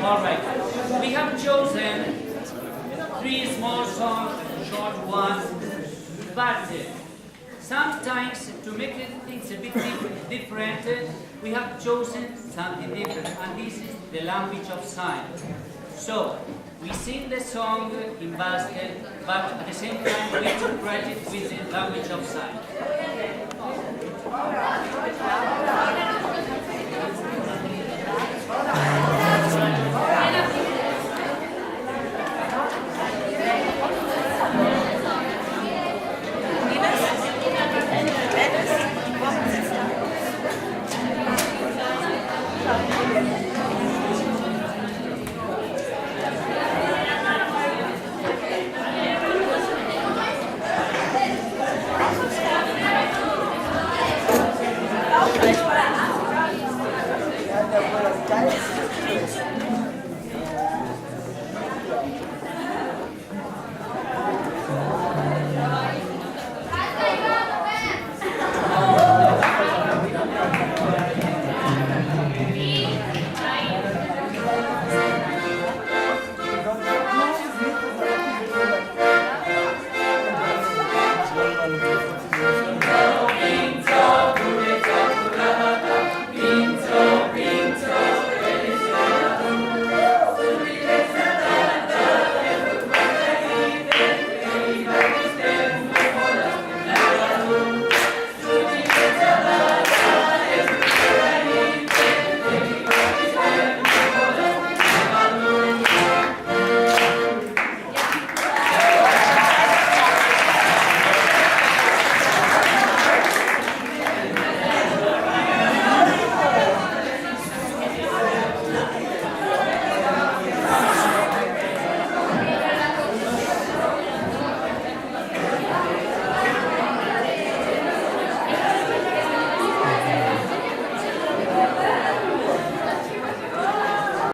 All right. We have chosen three small songs, short ones, but sometimes to make things a bit different, we have chosen something different, and this is the language of signs. So, we sing the song in Basque, but at the same time we interpret it with the language of signs.